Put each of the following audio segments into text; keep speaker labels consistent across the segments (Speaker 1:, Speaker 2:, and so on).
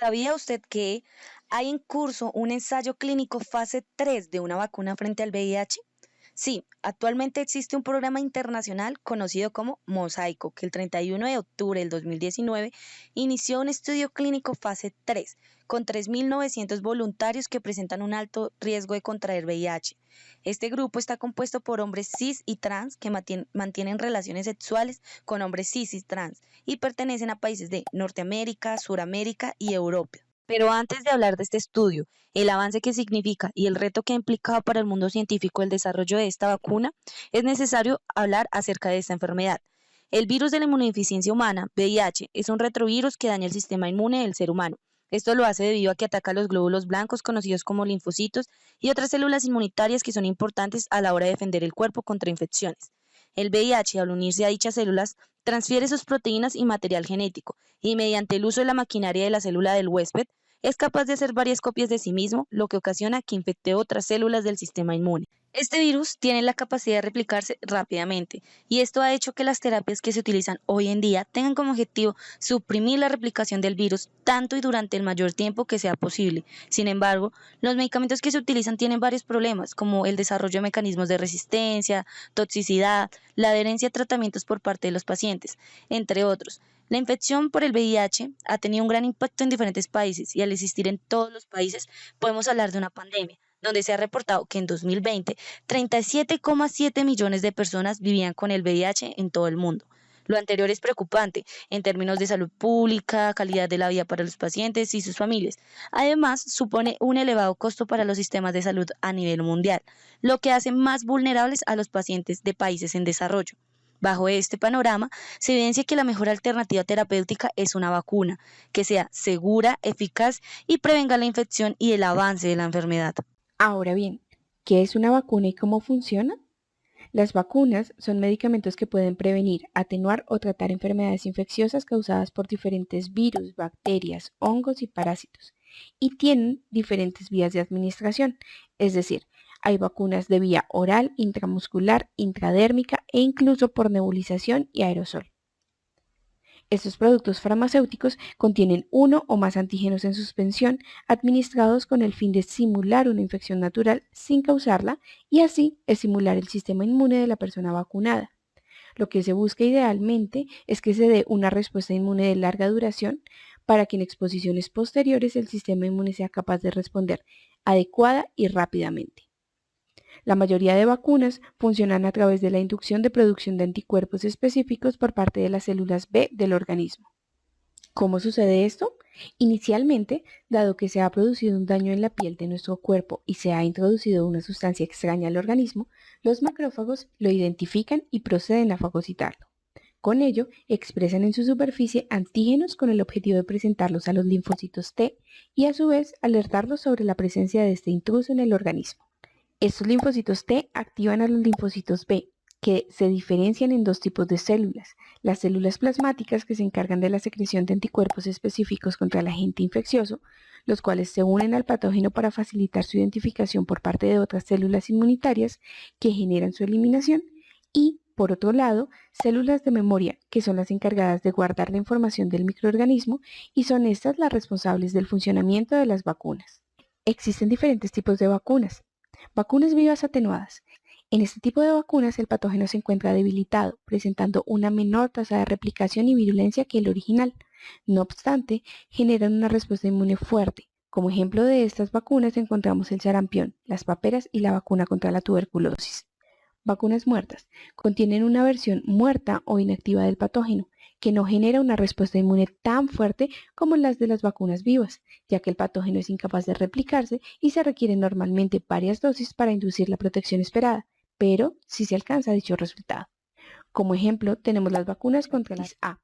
Speaker 1: ¿Sabía usted que hay en curso un ensayo clínico fase 3 de una vacuna frente al VIH? Sí, actualmente existe un programa internacional conocido como Mosaico, que el 31 de octubre del 2019 inició un estudio clínico fase 3 con 3.900 voluntarios que presentan un alto riesgo de contraer VIH. Este grupo está compuesto por hombres cis y trans que mantienen relaciones sexuales con hombres cis y trans y pertenecen a países de Norteamérica, Suramérica y Europa. Pero antes de hablar de este estudio, el avance que significa y el reto que ha implicado para el mundo científico el desarrollo de esta vacuna, es necesario hablar acerca de esta enfermedad. El virus de la inmunodeficiencia humana, VIH, es un retrovirus que daña el sistema inmune del ser humano. Esto lo hace debido a que ataca los glóbulos blancos conocidos como linfocitos y otras células inmunitarias que son importantes a la hora de defender el cuerpo contra infecciones. El VIH, al unirse a dichas células, transfiere sus proteínas y material genético, y mediante el uso de la maquinaria de la célula del huésped, es capaz de hacer varias copias de sí mismo, lo que ocasiona que infecte otras células del sistema inmune. Este virus tiene la capacidad de replicarse rápidamente, y esto ha hecho que las terapias que se utilizan hoy en día tengan como objetivo suprimir la replicación del virus tanto y durante el mayor tiempo que sea posible. Sin embargo, los medicamentos que se utilizan tienen varios problemas, como el desarrollo de mecanismos de resistencia, toxicidad, la adherencia a tratamientos por parte de los pacientes, entre otros. La infección por el VIH ha tenido un gran impacto en diferentes países y al existir en todos los países podemos hablar de una pandemia, donde se ha reportado que en 2020 37,7 millones de personas vivían con el VIH en todo el mundo. Lo anterior es preocupante en términos de salud pública, calidad de la vida para los pacientes y sus familias. Además, supone un elevado costo para los sistemas de salud a nivel mundial, lo que hace más vulnerables a los pacientes de países en desarrollo. Bajo este panorama, se evidencia que la mejor alternativa terapéutica es una vacuna, que sea segura, eficaz y prevenga la infección y el avance de la enfermedad.
Speaker 2: Ahora bien, ¿qué es una vacuna y cómo funciona? Las vacunas son medicamentos que pueden prevenir, atenuar o tratar enfermedades infecciosas causadas por diferentes virus, bacterias, hongos y parásitos, y tienen diferentes vías de administración, es decir, hay vacunas de vía oral, intramuscular, intradérmica e incluso por nebulización y aerosol. Estos productos farmacéuticos contienen uno o más antígenos en suspensión administrados con el fin de simular una infección natural sin causarla y así estimular el sistema inmune de la persona vacunada. Lo que se busca idealmente es que se dé una respuesta inmune de larga duración para que en exposiciones posteriores el sistema inmune sea capaz de responder adecuada y rápidamente. La mayoría de vacunas funcionan a través de la inducción de producción de anticuerpos específicos por parte de las células B del organismo. ¿Cómo sucede esto? Inicialmente, dado que se ha producido un daño en la piel de nuestro cuerpo y se ha introducido una sustancia extraña al organismo, los macrófagos lo identifican y proceden a fagocitarlo. Con ello, expresan en su superficie antígenos con el objetivo de presentarlos a los linfocitos T y a su vez alertarlos sobre la presencia de este intruso en el organismo. Estos linfocitos T activan a los linfocitos B, que se diferencian en dos tipos de células, las células plasmáticas que se encargan de la secreción de anticuerpos específicos contra el agente infeccioso, los cuales se unen al patógeno para facilitar su identificación por parte de otras células inmunitarias que generan su eliminación, y, por otro lado, células de memoria, que son las encargadas de guardar la información del microorganismo y son estas las responsables del funcionamiento de las vacunas. Existen diferentes tipos de vacunas. Vacunas vivas atenuadas. En este tipo de vacunas el patógeno se encuentra debilitado, presentando una menor tasa de replicación y virulencia que el original. No obstante, generan una respuesta inmune fuerte. Como ejemplo de estas vacunas encontramos el sarampión, las paperas y la vacuna contra la tuberculosis. Vacunas muertas. Contienen una versión muerta o inactiva del patógeno, que no genera una respuesta inmune tan fuerte como las de las vacunas vivas, ya que el patógeno es incapaz de replicarse y se requieren normalmente varias dosis para inducir la protección esperada, pero sí se alcanza dicho resultado. Como ejemplo, tenemos las vacunas contra las A,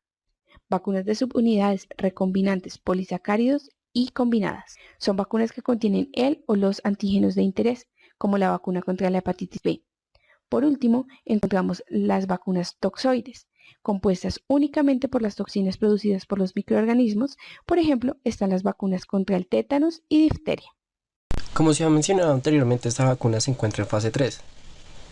Speaker 2: vacunas de subunidades recombinantes polisacáridos y combinadas. Son vacunas que contienen el o los antígenos de interés, como la vacuna contra la hepatitis B. Por último, encontramos las vacunas toxoides, compuestas únicamente por las toxinas producidas por los microorganismos. Por ejemplo, están las vacunas contra el tétanos y difteria.
Speaker 3: Como se ha mencionado anteriormente, esta vacuna se encuentra en fase 3.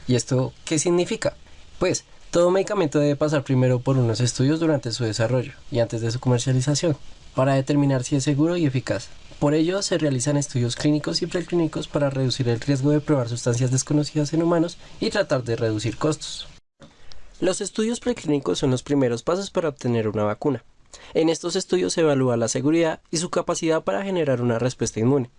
Speaker 3: ¿Y esto qué significa? Pues, todo medicamento debe pasar primero por unos estudios durante su desarrollo y antes de su comercialización. para determinar si es seguro y eficaz. Por ello, se realizan estudios clínicos y preclínicos para reducir el riesgo de probar sustancias desconocidas en humanos y tratar de reducir costos. Los estudios preclínicos son los primeros pasos para obtener una vacuna. En estos estudios se evalúa la seguridad y su capacidad para generar una respuesta inmune.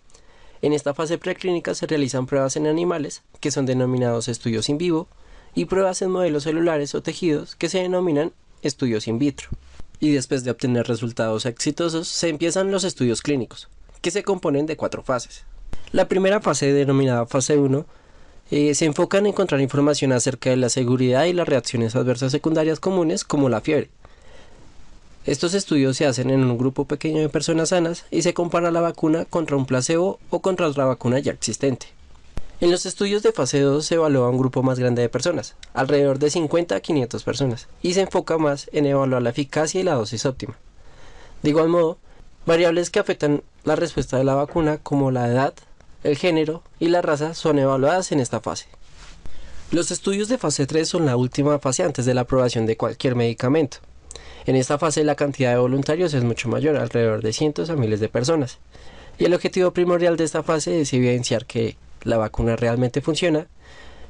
Speaker 3: En esta fase preclínica se realizan pruebas en animales, que son denominados estudios in vivo, y pruebas en modelos celulares o tejidos, que se denominan estudios in vitro. Y después de obtener resultados exitosos, se empiezan los estudios clínicos, que se componen de 4 fases. La primera fase, denominada fase 1, se enfoca en encontrar información acerca de la seguridad y las reacciones adversas secundarias comunes, como la fiebre. Estos estudios se hacen en un grupo pequeño de personas sanas y se compara la vacuna contra un placebo o contra otra vacuna ya existente. En los estudios de fase 2 se evalúa un grupo más grande de personas, alrededor de 50 a 500 personas, y se enfoca más en evaluar la eficacia y la dosis óptima. De igual modo, variables que afectan la respuesta de la vacuna, como la edad, el género y la raza, son evaluadas en esta fase. Los estudios de fase 3 son la última fase antes de la aprobación de cualquier medicamento. En esta fase la cantidad de voluntarios es mucho mayor, alrededor de cientos a miles de personas. Y el objetivo primordial de esta fase es evidenciar que la vacuna realmente funciona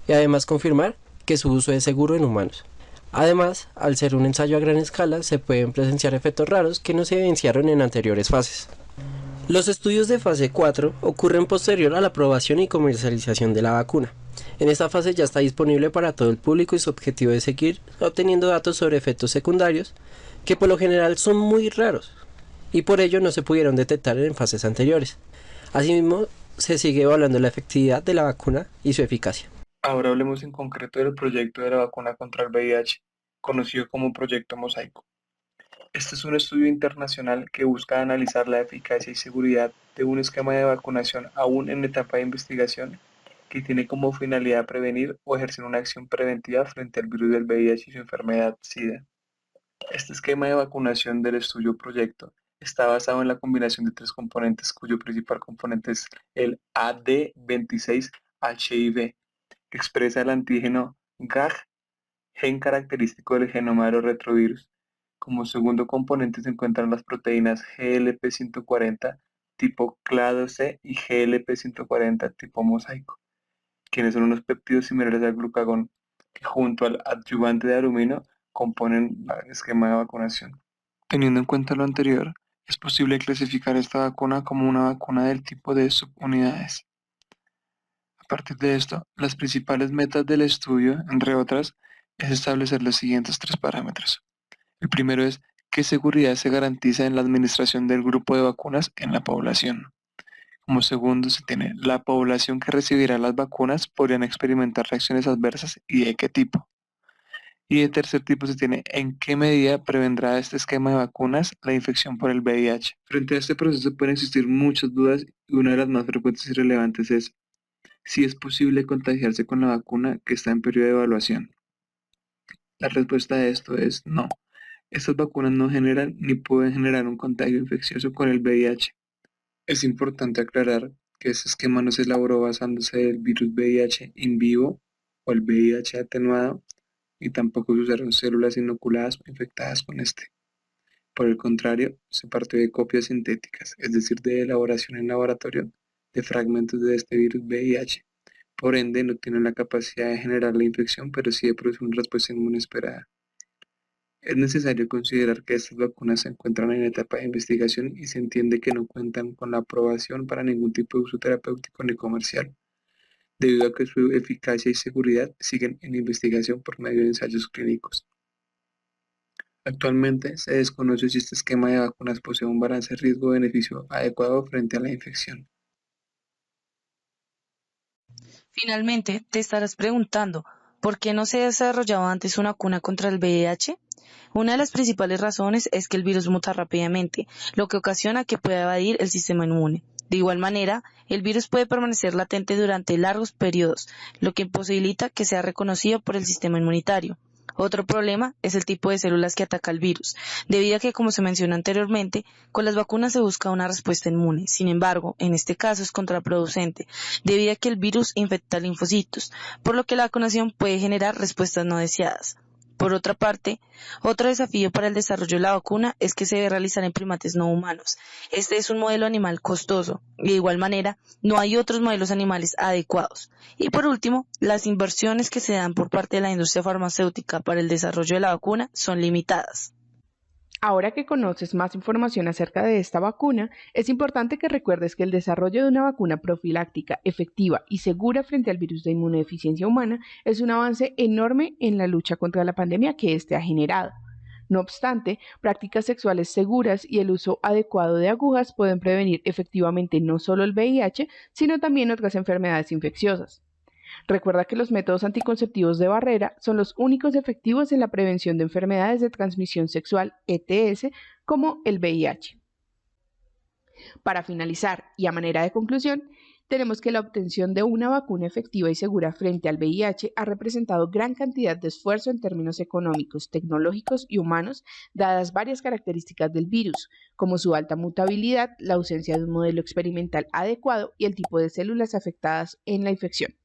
Speaker 3: y además confirmar que su uso es seguro en humanos. Además, al ser un ensayo a gran escala, se pueden presenciar efectos raros que no se evidenciaron en anteriores fases. Los estudios de fase 4 ocurren posterior a la aprobación y comercialización de la vacuna. En esta fase ya está disponible para todo el público y su objetivo es seguir obteniendo datos sobre efectos secundarios que por lo general son muy raros y por ello no se pudieron detectar en fases anteriores. Asimismo, se sigue evaluando la efectividad de la vacuna y su eficacia.
Speaker 4: Ahora hablemos en concreto del proyecto de la vacuna contra el VIH, conocido como Proyecto Mosaico. Este es un estudio internacional que busca analizar la eficacia y seguridad de un esquema de vacunación aún en etapa de investigación que tiene como finalidad prevenir o ejercer una acción preventiva frente al virus del VIH y su enfermedad SIDA. Este esquema de vacunación del estudio proyecto está basado en la combinación de 3 componentes, cuyo principal componente es el AD26HIV, que expresa el antígeno GAG, gen característico del genoma de los retrovirus. Como segundo componente se encuentran las proteínas GLP-140 tipo clado-C y GLP-140 tipo mosaico, quienes son unos péptidos similares al glucagón, que junto al adyuvante de aluminio componen el esquema de vacunación. Teniendo en cuenta lo anterior, es posible clasificar esta vacuna como una vacuna del tipo de subunidades. A partir de esto, las principales metas del estudio, entre otras, es establecer los siguientes 3 parámetros. El primero es qué seguridad se garantiza en la administración del grupo de vacunas en la población. Como segundo, se tiene la población que recibirá las vacunas podrían experimentar reacciones adversas y de qué tipo. Y de tercer tipo se tiene en qué medida prevendrá este esquema de vacunas la infección por el VIH. Frente a este proceso pueden existir muchas dudas y una de las más frecuentes y relevantes es si es posible contagiarse con la vacuna que está en periodo de evaluación. La respuesta a esto es no. Estas vacunas no generan ni pueden generar un contagio infeccioso con el VIH. Es importante aclarar que este esquema no se elaboró basándose en el virus VIH in vivo o el VIH atenuado y tampoco se usaron células inoculadas o infectadas con este. Por el contrario, se partió de copias sintéticas, es decir, de elaboración en laboratorio de fragmentos de este virus VIH. Por ende, no tienen la capacidad de generar la infección, pero sí de producir una respuesta inmune esperada. Es necesario considerar que estas vacunas se encuentran en etapa de investigación y se entiende que no cuentan con la aprobación para ningún tipo de uso terapéutico ni comercial, debido a que su eficacia y seguridad siguen en investigación por medio de ensayos clínicos. Actualmente se desconoce si este esquema de vacunas posee un balance riesgo-beneficio adecuado frente a la infección.
Speaker 1: Finalmente, te estarás preguntando, ¿por qué no se ha desarrollado antes una vacuna contra el VIH? Una de las principales razones es que el virus muta rápidamente, lo que ocasiona que pueda evadir el sistema inmune. De igual manera, el virus puede permanecer latente durante largos periodos, lo que imposibilita que sea reconocido por el sistema inmunitario. Otro problema es el tipo de células que ataca el virus, debido a que, como se mencionó anteriormente, con las vacunas se busca una respuesta inmune. Sin embargo, en este caso es contraproducente, debido a que el virus infecta linfocitos, por lo que la vacunación puede generar respuestas no deseadas. Por otra parte, otro desafío para el desarrollo de la vacuna es que se debe realizar en primates no humanos. Este es un modelo animal costoso y de igual manera no hay otros modelos animales adecuados. Y por último, las inversiones que se dan por parte de la industria farmacéutica para el desarrollo de la vacuna son limitadas.
Speaker 2: Ahora que conoces más información acerca de esta vacuna, es importante que recuerdes que el desarrollo de una vacuna profiláctica efectiva y segura frente al virus de inmunodeficiencia humana es un avance enorme en la lucha contra la pandemia que éste ha generado. No obstante, prácticas sexuales seguras y el uso adecuado de agujas pueden prevenir efectivamente no solo el VIH, sino también otras enfermedades infecciosas. Recuerda que los métodos anticonceptivos de barrera son los únicos efectivos en la prevención de enfermedades de transmisión sexual ETS como el VIH. Para finalizar y a manera de conclusión, tenemos que la obtención de una vacuna efectiva y segura frente al VIH ha representado gran cantidad de esfuerzo en términos económicos, tecnológicos y humanos, dadas varias características del virus, como su alta mutabilidad, la ausencia de un modelo experimental adecuado y el tipo de células afectadas en la infección.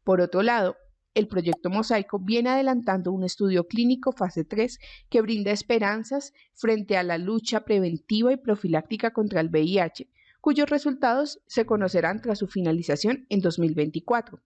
Speaker 2: Por otro lado, el proyecto Mosaico viene adelantando un estudio clínico fase 3 que brinda esperanzas frente a la lucha preventiva y profiláctica contra el VIH, cuyos resultados se conocerán tras su finalización en 2024.